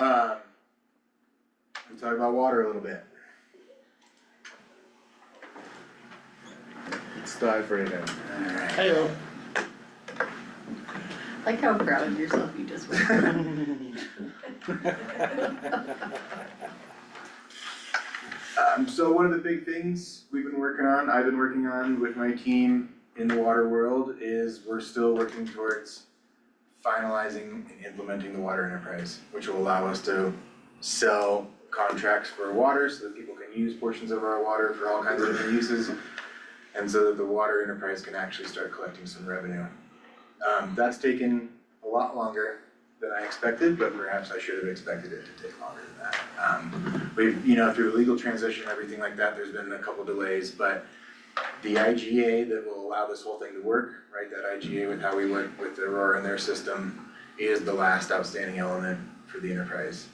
We'll talk about water a little bit. Let's dive right in. Alright. Hey-o. Like how proud of yourself you just were. So one of the big things I've been working on with my team in the water world is we're still working towards finalizing and implementing the water enterprise, which will allow us to sell contracts for water so that people can use portions of our water for all kinds of different uses, and so that the water enterprise can actually start collecting some revenue. That's taken a lot longer than I expected, but perhaps I should have expected it to take longer than that. We've, through the legal transition, everything like that, there's been a couple delays, but the IGA that will allow this whole thing to work, right, that IGA with how we work with Aurora and their system is the last outstanding element for the enterprise.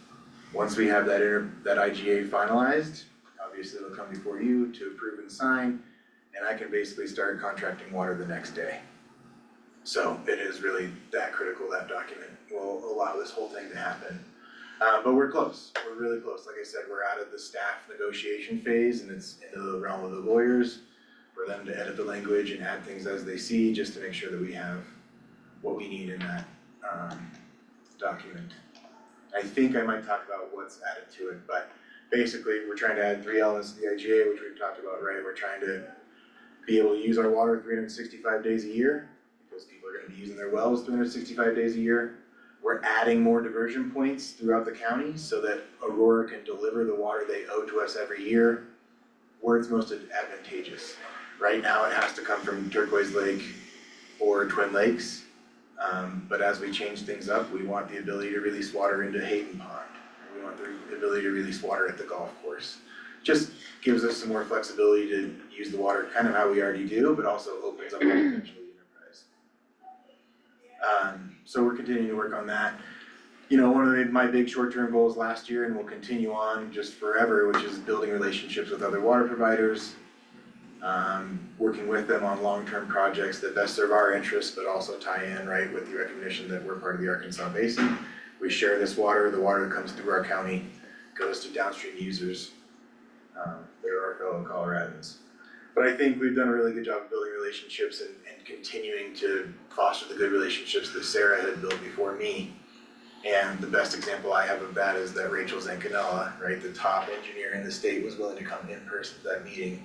Once we have that IGA finalized, obviously it'll come before you to approve and sign, and I can basically start contracting water the next day. So it is really that critical, that document will allow this whole thing to happen. But we're close, we're really close. Like I said, we're out of the staff negotiation phase and it's into the realm of the lawyers for them to edit the language and add things as they see, just to make sure that we have what we need in that document. I think I might talk about what's added to it, but basically we're trying to add 3 elements to the IGA, which we've talked about, right? We're trying to be able to use our water 365 days a year, because people are gonna be using their wells 365 days a year. We're adding more diversion points throughout the county so that Aurora can deliver the water they owe to us every year where it's most advantageous. Right now it has to come from Turquoise Lake or Twin Lakes, but as we change things up, we want the ability to release water into Hayden Pond. We want the ability to release water at the golf course. Just gives us some more flexibility to use the water kind of how we already do, but also opens up the potential of the enterprise. So we're continuing to work on that. One of my big short-term goals last year, and will continue on just forever, which is building relationships with other water providers, working with them on long-term projects that best serve our interests, but also tie in, right, with the recognition that we're part of the Arkansas Basin. We share this water, the water that comes through our county goes to downstream users that are our fellow Coloradans. But I think we've done a really good job of building relationships and continuing to foster the good relationships that Sarah had built before me. And the best example I have of that is that Rachel Zancanella, right, the top engineer in the state, was willing to come in person to that meeting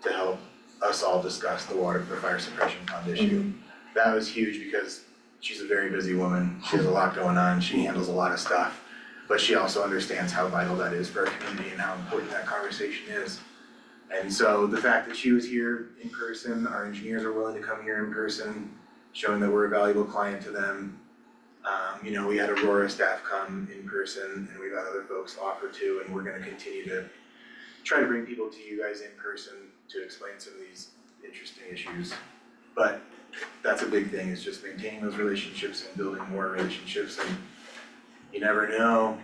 to help us all discuss the fire suppression fund issue. That was huge because she's a very busy woman, she has a lot going on, she handles a lot of stuff, but she also understands how vital that is for our community and how important that conversation is. And so the fact that she was here in person, our engineers are willing to come here in person, showing that we're a valuable client to them. We had Aurora staff come in person, and we've had other folks offer to, and we're gonna continue to try to bring people to you guys in person to explain some of these interesting issues. But that's a big thing, is just maintaining those relationships and building more relationships, and you never know.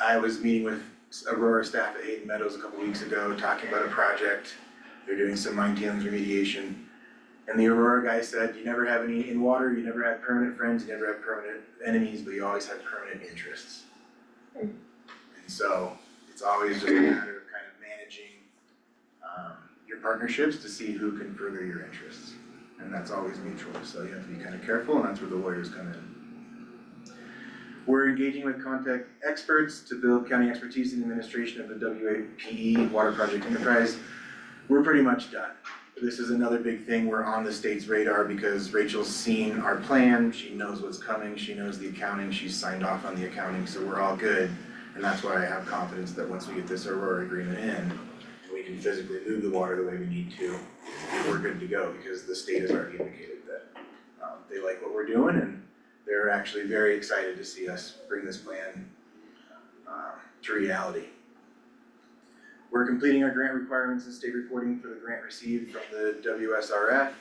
I was meeting with Aurora staff at Hayden Meadows a couple weeks ago, talking about a project. They're doing some mine tailings remediation. And the Aurora guy said, you never have any in water, you never have permanent friends, you never have permanent enemies, but you always have permanent interests. And so it's always just a matter of kind of managing your partnerships to see who can further your interests. And that's always mutual, so you have to be kind of careful, and that's where the lawyers come in. We're engaging with contact experts to build county expertise in the administration of the WAPE Water Project Enterprise. We're pretty much done. This is another big thing, we're on the state's radar because Rachel's seen our plan, she knows what's coming, she knows the accounting, she's signed off on the accounting, so we're all good. And that's why I have confidence that once we get this Aurora agreement in, we can physically move the water the way we need to, we're good to go, because the state has already indicated that they like what we're doing, and they're actually very excited to see us bring this plan to reality. We're completing our grant requirements and state reporting for the grant received from the WSRF.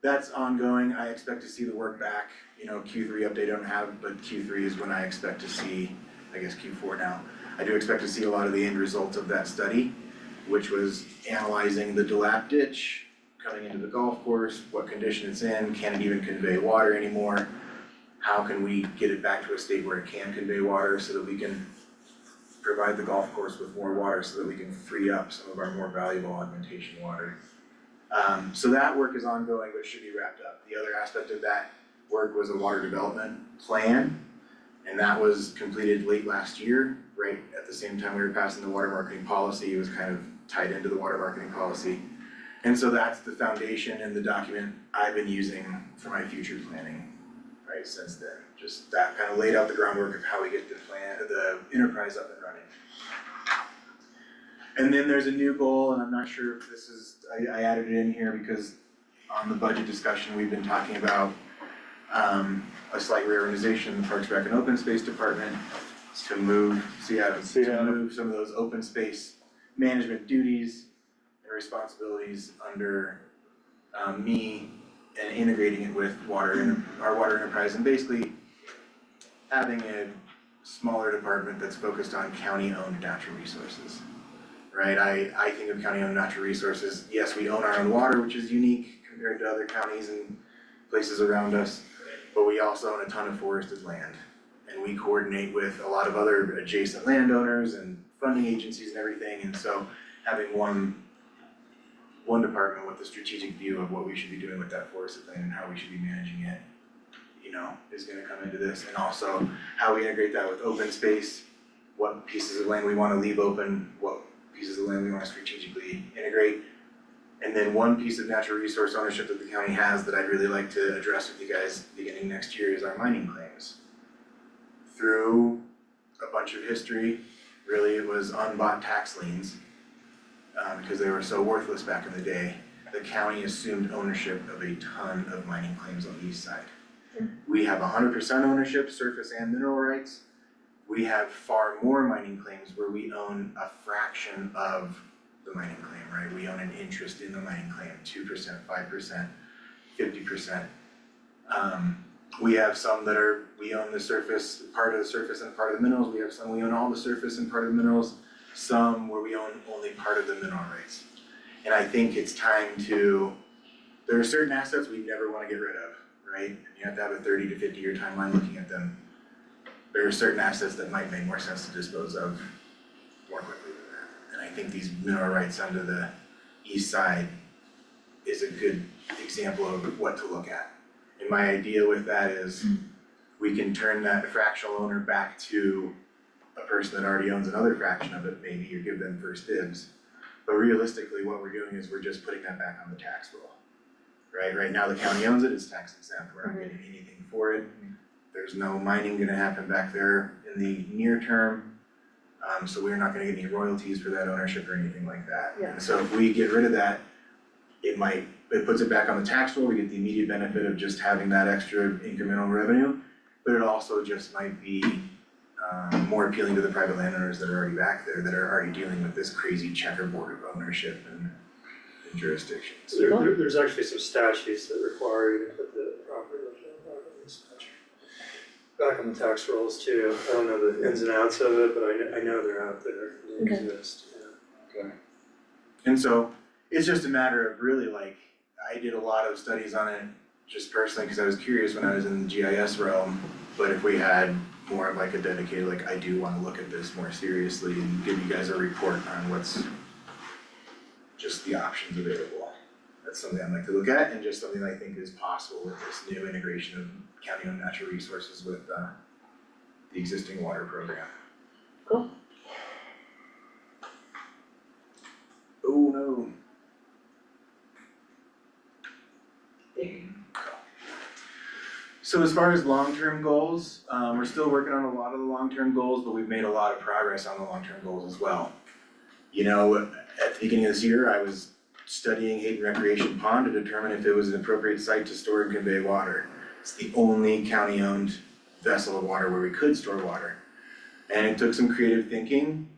That's ongoing. I expect to see the work back. Q3 update I don't have, but Q3 is when I expect to see, I guess Q4 now. I do expect to see a lot of the end results of that study, which was analyzing the DeLapp ditch coming into the golf course, what condition it's in, can it even convey water anymore, how can we get it back to a state where it can convey water so that we can provide the golf course with more water so that we can free up some of our more valuable augmentation water. So that work is ongoing, but should be wrapped up. The other aspect of that work was a water development plan, and that was completed late last year, right at the same time we were passing the water marketing policy. It was kind of tied into the water marketing policy. And so that's the foundation and the document I've been using for my future planning, right, since then. Just that kind of laid out the groundwork of how we get the enterprise up and running. And then there's a new goal, and I'm not sure if this is, I added it in here because on the budget discussion, we've been talking about a slight reorganization in the Parks, Rec, and Open Space Department to move, to move some of those open space management duties and responsibilities under me and integrating it with our water enterprise, and basically having a smaller department that's focused on county-owned natural resources. Right, I think of county-owned natural resources, yes, we own our own water, which is unique compared to other counties and places around us, but we also own a ton of forested land. And we coordinate with a lot of other adjacent landowners and funding agencies and everything, and so having one department with a strategic view of what we should be doing with that forested land and how we should be managing it, you know, is gonna come into this, and also how we integrate that with open space, what pieces of land we wanna leave open, what pieces of land we wanna strategically integrate. And then one piece of natural resource ownership that the county has that I'd really like to address with you guys beginning next year is our mining claims. Through a bunch of history, really it was unbought tax liens, because they were so worthless back in the day. The county assumed ownership of a ton of mining claims on the east side. We have 100% ownership, surface and mineral rights. We have far more mining claims where we own a fraction of the mining claim, right? We own an interest in the mining claim, 2%, 5%, 50%. We have some that we own the surface, part of the surface and part of the minerals. We have some we own all the surface and part of the minerals. Some where we own only part of the mineral rights. And I think it's time there are certain assets we never wanna get rid of, right? And you have to have a 30 to 50 year timeline looking at them. There are certain assets that might make more sense to dispose of more quickly than that. And I think these mineral rights under the east side is a good example of what to look at. And my idea with that is we can turn that fractional owner back to a person that already owns another fraction of it, maybe, or give them first dibs. But realistically, what we're doing is we're just putting that back on the tax roll. Right now the county owns it, it's tax exempt, we're not getting anything for it. There's no mining gonna happen back there in the near term. So we're not gonna get any royalties for that ownership or anything like that. Yeah. And so if we get rid of that, it puts it back on the tax roll, we get the immediate benefit of just having that extra incremental revenue. But it also just might be more appealing to the private landowners that are already back there, that are already dealing with this crazy checkerboard of ownership and jurisdictions. There's actually some statutes that require you to put the property back on the tax rolls too. I don't know the ins and outs of it, but I know they're out there, they Okay. exist, yeah. Okay. And so it's just a matter of really I did a lot of studies on it just personally because I was curious when I was in the GIS realm, but if we had more of a dedicated, I do wanna look at this more seriously and give you guys a report on what's just the options available. That's something I'd like to look at, and just something I think is possible with this new integration of county-owned natural resources with the existing water program. Cool. Oh no. There you So as far as long-term goals, we're still working on a lot of the long-term goals, but we've made a lot of progress on the long-term goals as well. You know, at the beginning of this year, I was studying Hayden Recreation Pond to determine if it was an appropriate site to store and convey water. It's the only county-owned vessel of water where we could store water. And it took some creative thinking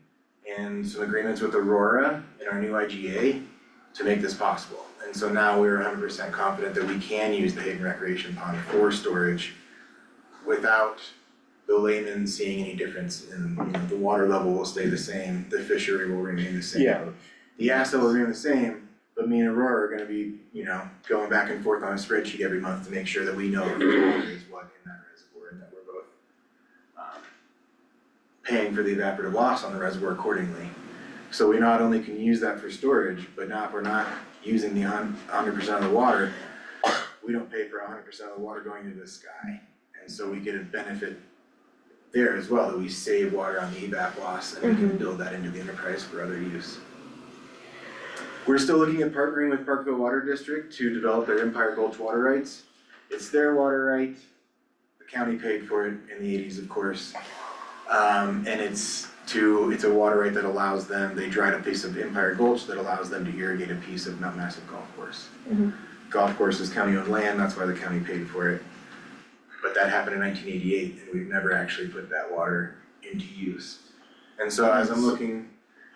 and some agreements with Aurora and our new IGA to make this possible. And so now we're 100% confident that we can use the Hayden Recreation Pond for storage without the layman seeing any difference in, the water level will stay the same, the fishery will remain the same. Yeah. The asset will remain the same, but me and Aurora are gonna be, going back and forth on a spreadsheet every month to make sure that we know who is what in that reservoir. paying for the evaporative loss on the reservoir accordingly. So we not only can use that for storage, but now if we're not using the 100% of the water, we don't pay for 100% of the water going into the sky. And so we get a benefit there as well, that we save water on the evap loss and we can build that into the enterprise for other use. We're still looking at partnering with Parkville Water District to develop their Empire Gulch water rights. It's their water right, the county paid for it in the 80s, of course. And it's a water right that allows them, they dried a piece of Empire Gulch that allows them to irrigate a piece of Mount Massive Golf Course. Golf course is county owned land, that's why the county paid for it. But that happened in 1988 and we've never actually put that water into use. And so as I'm looking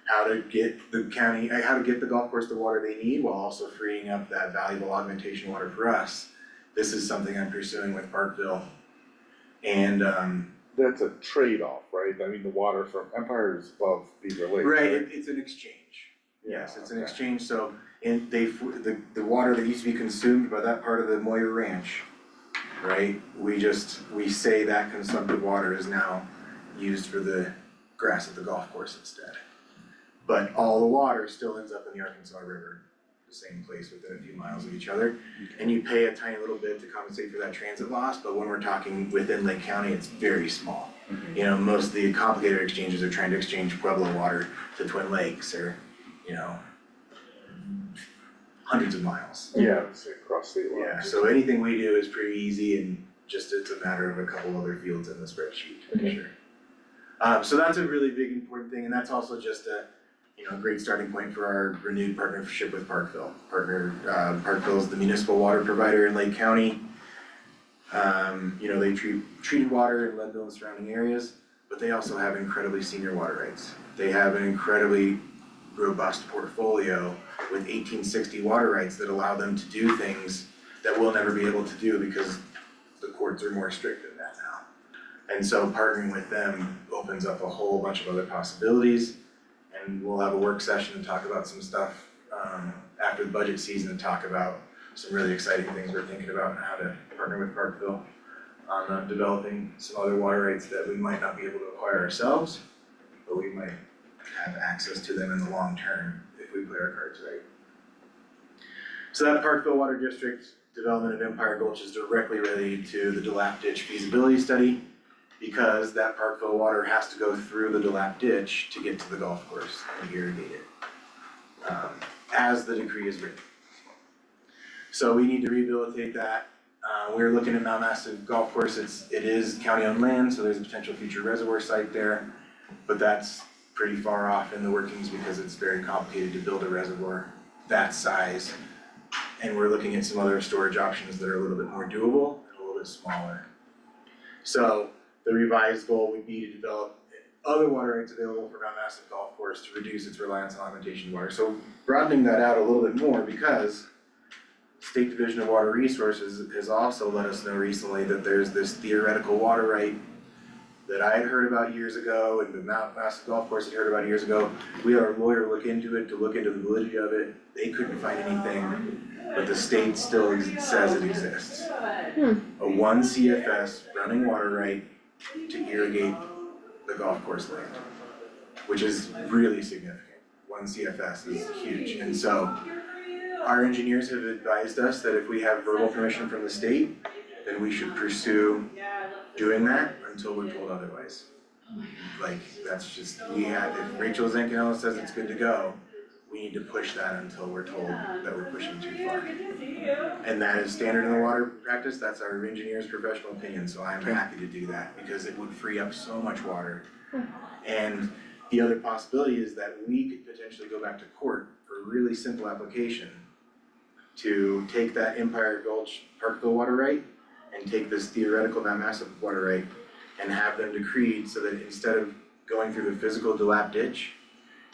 how to get the golf course the water they need while also freeing up that valuable augmentation water for us, this is something I'm pursuing with Parkville. And That's a trade-off, right? I mean, the water from Empire is above Beaver Lake, right, right? it's an exchange. Yes, it's an okay. exchange, so the water that used to be consumed by that part of the Moyer Ranch, right? We say that consumptive water is now used for the grass at the golf course instead. But all the water still ends up in the Arkansas River, the same place within a few miles of each other. And you pay a tiny little bit to compensate for that transit loss, but when we're talking within Lake County, it's very small. You know, most of the complicated exchanges are trying to exchange Pueblo water to Twin Lakes or, you know, hundreds of miles. Yeah, it's across state lines. Yeah, so anything we do is pretty easy and just it's a matter of a couple other fields in the spreadsheet, for sure. So that's a really big important thing, and that's also just a great starting point for our renewed partnership with Parkville. Parkville is the municipal water provider in Lake County. They treat treated water in Leadville and surrounding areas, but they also have incredibly senior water rights. They have an incredibly robust portfolio with 1860 water rights that allow them to do things that we'll never be able to do because the courts are more strict than that now. And so partnering with them opens up a whole bunch of other possibilities. And we'll have a work session to talk about some stuff after the budget season and talk about some really exciting things we're thinking about and how to partner with Parkville on developing some other water rights that we might not be able to acquire ourselves, but we might have access to them in the long term if we play our cards right. So that Parkville Water District development of Empire Gulch is directly related to the DeLapp Ditch feasibility study, because that Parkville water has to go through the DeLapp Ditch to get to the golf course and irrigate it, as the decree is written. So we need to rehabilitate that. We're looking at Mount Massive Golf Course, it is county-owned land, so there's a potential future reservoir site there, but that's pretty far off in the workings because it's very complicated to build a reservoir that size. And we're looking at some other storage options that are a little bit more doable and a little bit smaller. So the revised goal would be to develop other water rights available for Mount Massive Golf Course to reduce its reliance on augmentation water. So broadening that out a little bit more, because State Division of Water Resources has also let us know recently that there's this theoretical water right that I had heard about years ago and the Mount Massive Golf Course had heard about years ago. We had our lawyer look into it, to look into the validity of it. They couldn't find anything, but the state still says it exists. A 1 CFS running water right to irrigate the golf course land, which is really significant. 1 CFS is huge, and so our engineers have advised us that if we have verbal permission from the state, then we should pursue doing that until we're told otherwise. Like, that's just, if Rachel Zenkinella says it's good to go, we need to push that until we're told that we're pushing too far. And that is standard in the water practice, that's our engineer's professional opinion, so I'm happy to do that because it would free up so much water. And the other possibility is that we could potentially go back to court for a really simple application to take that Empire Gulch Parkville water right and take this theoretical Mount Massive water right and have them decreed so that instead of going through the physical DeLapp Ditch,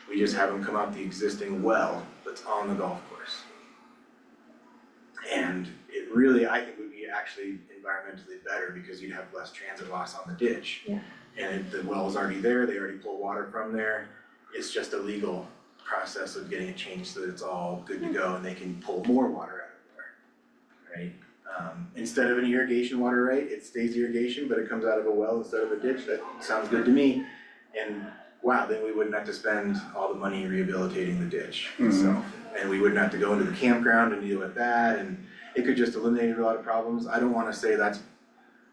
we just have them come out the existing well that's on the golf course. And it really, I think, would be actually environmentally better because you'd have less transit loss on the ditch. Yeah. And the well's already there, they already pull water from there. It's just a legal process of getting it changed so that it's all good to go and they can pull more water out of there, right? Instead of an irrigation water right, it stays irrigation, but it comes out of a well instead of a ditch. That sounds good to me. And wow, then we wouldn't have to spend all the money rehabilitating the ditch, Mhm. so, and we wouldn't have to go into the campground and deal with that, and it could just eliminate a lot of problems. I don't wanna say that's,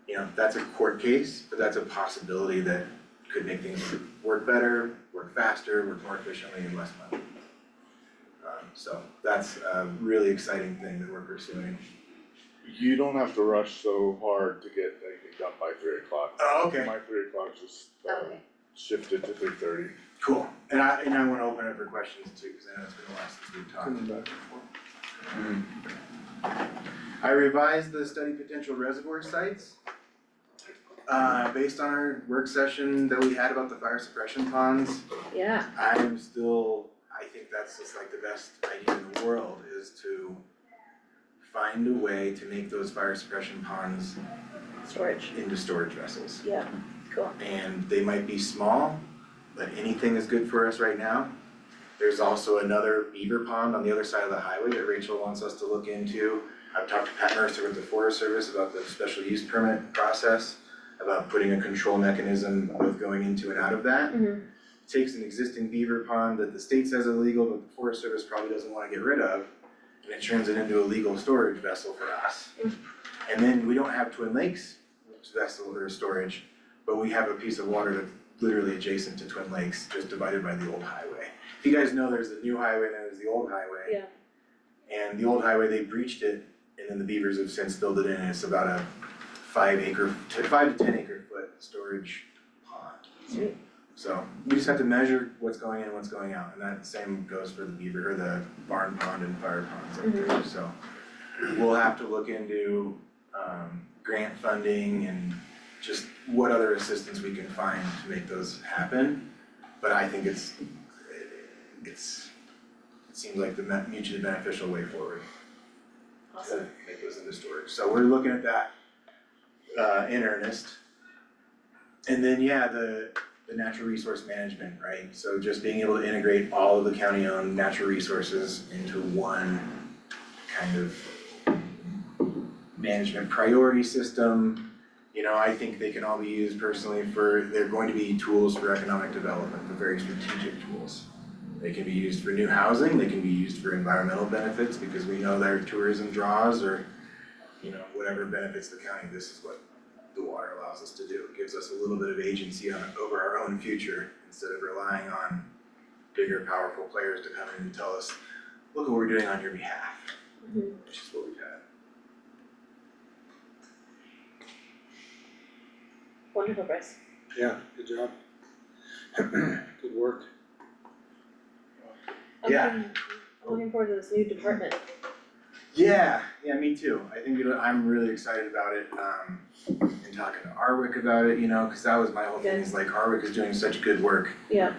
you know, that's a court case, but that's a possibility that could make things work better, work faster, work more efficiently and less money. So that's a really exciting thing that we're pursuing. You don't have to rush so hard to get anything done by 3 o'clock. Oh, okay. My 3 o'clock just Okay. shifted to 3:30. Cool, and I wanna open it for questions too, cause I know it's been a while since we've talked. Coming back and forth. I revised the study potential reservoir sites. Based on our work session that we had about the fire suppression ponds, Yeah, I think that's just like the best idea in the world, is to find a way to make those fire suppression ponds storage, into storage vessels. yeah, cool. And they might be small, but anything is good for us right now. There's also another beaver pond on the other side of the highway that Rachel wants us to look into. I've talked to Pat Mercer with the Forest Service about the special use permit process, about putting a control mechanism both going into and out of that. Mhm. Takes an existing beaver pond that the state says is illegal, but the Forest Service probably doesn't wanna get rid of, and it turns it into a legal storage vessel for us. And then we don't have Twin Lakes vessel or storage, but we have a piece of water that's literally adjacent to Twin Lakes, just divided by the old highway. If you guys know, there's the new highway and then there's the old highway. Yeah. And the old highway, they breached it, and then the beavers have since filled it in, and it's about a 5 to 10 acre foot storage pond. Sweet. So we just have to measure what's going in and what's going out, and that same goes for the beaver, or the barn pond and fire ponds up there, so. We'll have to look into, grant funding and just what other assistance we can find to make those happen. But I think it seems like the mutually beneficial way forward to Awesome. make those into storage. So we're looking at that, in earnest. And then, yeah, the natural resource management, right? So just being able to integrate all of the county-owned natural resources into one kind of management priority system. You know, I think they can all be used personally they're going to be tools for economic development, but very strategic tools. They can be used for new housing, they can be used for environmental benefits, because we know their tourism draws, or, you know, whatever benefits the county. This is what the water allows us to do. It gives us a little bit of agency over our own future, instead of relying on bigger, powerful players to come in and tell us, look what we're doing on your behalf, Mhm. which is what we've had. Wonderful, Bryce. Yeah, good job. Good work. Yeah. I'm looking forward to this new department. Yeah, me too. I think I'm really excited about it, and talking to Arwick about it, you know, cause that was my whole thing, is like Arwick is doing such good work. Yeah,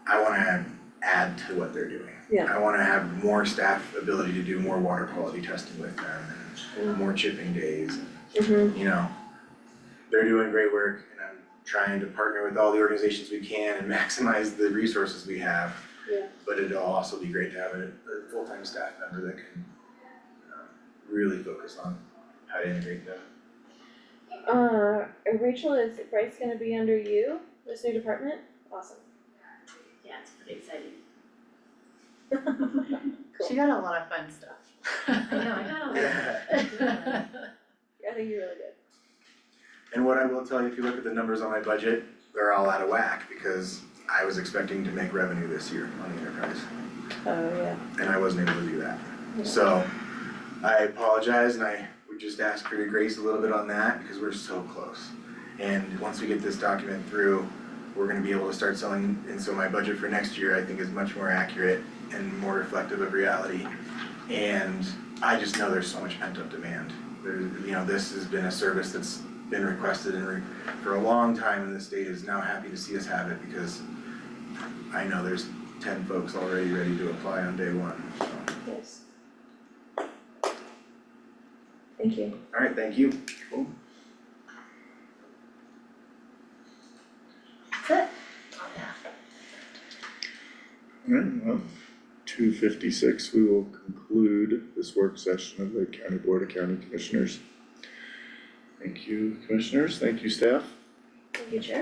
I wanna add to what they're doing. Yeah. I wanna have more staff ability to do more water quality testing with them, and more chipping days, mhm, you know. They're doing great work, and I'm trying to partner with all the organizations we can and maximize the resources we have. Yeah. But it'll also be great to have a full-time staff member that can really focus on how to integrate them. Rachel, is Bryce gonna be under you, this new department? Awesome. Yeah, it's pretty exciting. Cool. She got a lot of fun stuff. I know, I got a lot. I think you're really good. And what I will tell you, if you look at the numbers on my budget, they're all out of whack, because I was expecting to make revenue this year on the enterprise, Oh, yeah. and I wasn't able to do that. Yeah. So I apologize, and I would just ask for your grace a little bit on that, because we're so close. And once we get this document through, we're gonna be able to start selling, and so my budget for next year, I think, is much more accurate and more reflective of reality. And I just know there's so much pent up demand. This has been a service that's been requested for a long time, and the state is now happy to see us have it, because I know there's 10 folks already ready to apply on day one, so. Yes. Thank you. Alright, thank you. Cool. That's it. Oh, yeah. Alright, well, 2:56, we will conclude this work session of the County Board of County Commissioners. Thank you, commissioners, thank you, staff. Thank you, Chair.